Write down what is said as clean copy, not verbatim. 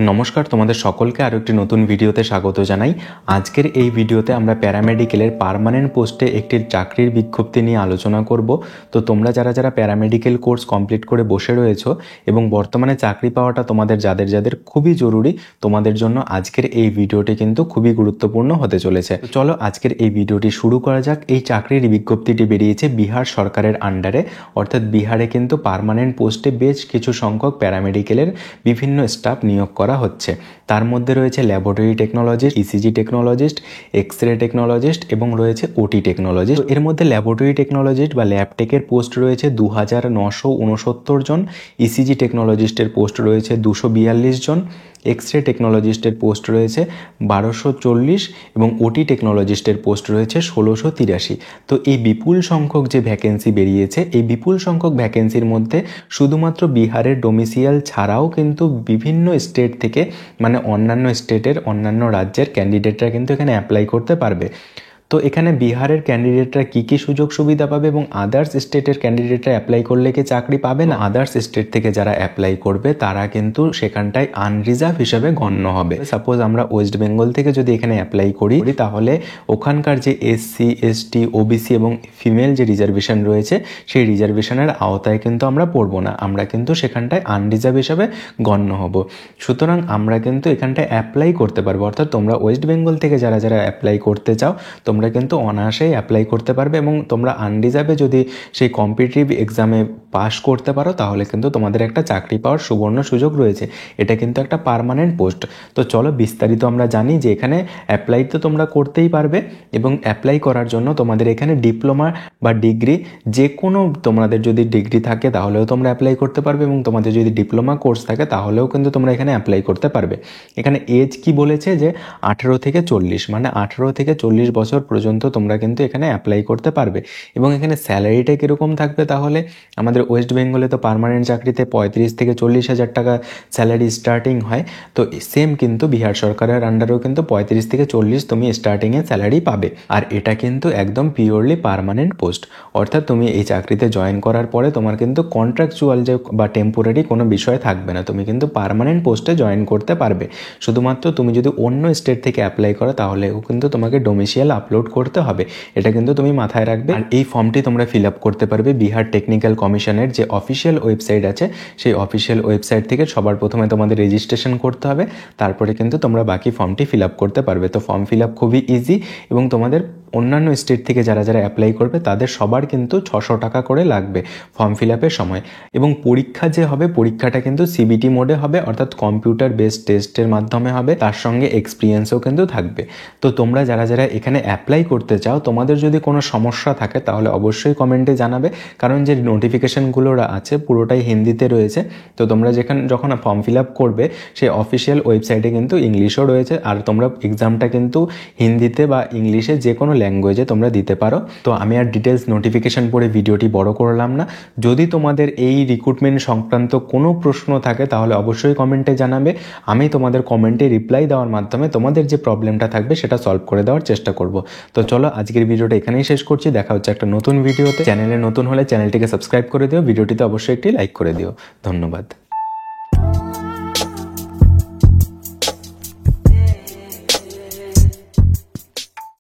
নমস্কার, তোমাদের সকলকে আরও একটি নতুন ভিডিওতে স্বাগত জানাই। আজকের এই ভিডিওতে আমরা প্যারামেডিক্যালের পার্মানেন্ট পোস্টে একটি চাকরির বিজ্ঞপ্তি নিয়ে আলোচনা করব। তো তোমরা যারা যারা প্যারামেডিক্যাল কোর্স কমপ্লিট করে বসে রয়েছো এবং বর্তমানে চাকরি পাওয়াটা তোমাদের যাদের খুবই জরুরি, তোমাদের জন্য আজকের এই ভিডিওটি কিন্তু খুবই গুরুত্বপূর্ণ হতে চলেছে। চলো আজকের এই ভিডিওটি শুরু করা যাক। এই চাকরির বিজ্ঞপ্তিটি বেরিয়েছে বিহার সরকারের আন্ডারে, অর্থাৎ বিহারে কিন্তু পার্মানেন্ট পোস্টে বেশ কিছু সংখ্যক প্যারামেডিক্যালের বিভিন্ন স্টাফ নিয়োগ করা হচ্ছে। তার মধ্যে রয়েছে laboratory technologist, ECG technologist, X-ray technologist এবং রয়েছে ওটি টেকনোলজিস্ট। এর মধ্যে ল্যাবরেটরি টেকনোলজিস্ট বা ল্যাবটেকের পোস্ট রয়েছে 2969 জন, ইসিজি টেকনোলজিস্টের পোস্ট রয়েছে 242 জন, এক্স-রে টেকনোলজিস্টের পোস্ট রয়েছে 1240 এবং ওটি টেকনোলজিস্টের পোস্ট রয়েছে 1683। তো এই বিপুল সংখ্যক যে ভ্যাকেন্সি বেরিয়েছে, এই বিপুল সংখ্যক ভ্যাকেন্সির মধ্যে শুধুমাত্র বিহারের ডোমিসিয়াল ছাড়াও কিন্তু বিভিন্ন স্টেট থেকে, মানে অন্যান্য স্টেটের অন্যান্য রাজ্যের ক্যান্ডিডেটরা কিন্তু এখানে অ্যাপ্লাই করতে পারবে। তো এখানে বিহারের ক্যান্ডিডেটরা কী কী সুযোগ সুবিধা পাবে এবং আদার্স স্টেটের ক্যান্ডিডেটরা অ্যাপ্লাই করলে কি চাকরি পাবে না? আদার্স স্টেট থেকে যারা অ্যাপ্লাই করবে তারা কিন্তু সেখানটায় আনরিজার্ভ হিসেবে গণ্য হবে। সাপোজ আমরা ওয়েস্ট বেঙ্গল থেকে যদি এখানে অ্যাপ্লাই করি, তাহলে ওখানকার যে এসসি, এসটি, ওবিসি এবং ফিমেল যে রিজার্ভেশন রয়েছে, সেই রিজার্ভেশনের আওতায় কিন্তু আমরা পড়বো না, আমরা কিন্তু সেখানটায় আনরিজার্ভ হিসেবে গণ্য হব। সুতরাং আমরা কিন্তু এখানটায় অ্যাপ্লাই করতে পারবো। অর্থাৎ তোমরা ওয়েস্ট বেঙ্গল থেকে যারা যারা অ্যাপ্লাই করতে চাও, তোমরা কিন্তু অনায়াসেই অ্যাপ্লাই করতে পারবে এবং তোমরা আনরিজার্ভে যদি সেই কম্পিটিটিভ এক্সামে পাস করতে পারো, তাহলে কিন্তু তোমাদের একটা চাকরি পাওয়ার সুবর্ণ সুযোগ রয়েছে। এটা কিন্তু একটা পার্মানেন্ট পোস্ট। তো চলো বিস্তারিত আমরা জানি যে এখানে অ্যাপ্লাই তো তোমরা করতেই পারবে এবং অ্যাপ্লাই করার জন্য তোমাদের এখানে ডিপ্লোমা বা ডিগ্রি, যে কোনো তোমাদের যদি ডিগ্রি থাকে তাহলেও তোমরা অ্যাপ্লাই করতে পারবে এবং তোমাদের যদি ডিপ্লোমা কোর্স থাকে তাহলেও কিন্তু তোমরা এখানে অ্যাপ্লাই করতে পারবে। এখানে এজ কি বলেছে যে 18 থেকে 40, মানে 18 থেকে 40 বছর পর্যন্ত তোমরা কিন্তু এখানে অ্যাপ্লাই করতে পারবে। এবং এখানে স্যালারিটা কীরকম থাকবে, তাহলে আমাদের ওয়েস্ট বেঙ্গলে তো পার্মানেন্ট চাকরিতে 35 থেকে 40 হাজার টাকা স্যালারি স্টার্টিং হয়। তো সেম কিন্তু বিহার সরকারের আন্ডারেও কিন্তু 35 থেকে 40 তুমি স্টার্টিংয়ে স্যালারি পাবে। আর এটা কিন্তু একদম পিওরলি পার্মানেন্ট পোস্ট, অর্থাৎ তুমি এই চাকরিতে জয়েন করার পরে তোমার কিন্তু কন্ট্রাকচুয়াল যে বা টেম্পোরারি কোনো বিষয় থাকবে না, তুমি কিন্তু পার্মানেন্ট পোস্টে জয়েন করতে পারবে। শুধুমাত্র তুমি যদি অন্য স্টেট থেকে অ্যাপ্লাই করো তাহলেও কিন্তু তোমাকে ডোমিসিয়াল আপলোড করতে হবে, এটা কিন্তু তুমি মাথায় রাখবে। আর এই ফর্মটি তোমরা ফিল আপ করতে পারবে বিহার টেকনিক্যাল কমিশনের যে অফিসিয়াল ওয়েবসাইট আছে, সেই অফিসিয়াল ওয়েবসাইট থেকে। সবার প্রথমে তোমাদের রেজিস্ট্রেশন করতে হবে, তারপরে কিন্তু তোমরা বাকি ফর্মটি ফিল আপ করতে পারবে। তো ফর্ম ফিল আপ খুবই ইজি এবং তোমাদের অন্যান্য স্টেট থেকে যারা যারা অ্যাপ্লাই করবে তাদের সবার কিন্তু 600 টাকা করে লাগবে ফর্ম ফিল আপের সময়। এবং পরীক্ষা যে হবে, পরীক্ষাটা কিন্তু সিবিটি মোডে হবে, অর্থাৎ কম্পিউটার বেসড টেস্টের মাধ্যমে হবে, তার সঙ্গে এক্সপিরিয়েন্সও কিন্তু থাকবে। তো তোমরা যারা যারা এখানে অ্যাপ্লাই করতে চাও, তোমাদের যদি কোনো সমস্যা থাকে তাহলে অবশ্যই কমেন্টে জানাবে, কারণ যে নোটিফিকেশানগুলো আছে পুরোটাই হিন্দিতে রয়েছে। তো তোমরা যখন ফর্ম ফিল আপ করবে, সেই অফিসিয়াল ওয়েবসাইটে কিন্তু ইংলিশও রয়েছে, আর তোমরা এক্সামটা কিন্তু হিন্দিতে বা ইংলিশে যে কোনো ল্যাঙ্গুয়েজে তোমরা দিতে পারো। তো আমি আর ডিটেলস নোটিফিকেশান পড়ে ভিডিওটি বড় করলাম না। যদি তোমাদের এই রিক্রুটমেন্ট সংক্রান্ত কোনো প্রশ্ন থাকে তাহলে অবশ্যই কমেন্টে জানাবে, আমি তোমাদের কমেন্টে রিপ্লাই দেওয়ার মাধ্যমে তোমাদের যে প্রবলেমটা থাকবে সেটা সলভ করে দেওয়ার চেষ্টা করব। তো চলো আজকের ভিডিওটা এখানেই শেষ করছি, দেখা হচ্ছে একটা নতুন ভিডিওতে। চ্যানেলে নতুন হলে চ্যানেলটিকে সাবস্ক্রাইব করে দিও, ভিডিওটিতে অবশ্যই একটি লাইক করে দিও। ধন্যবাদ।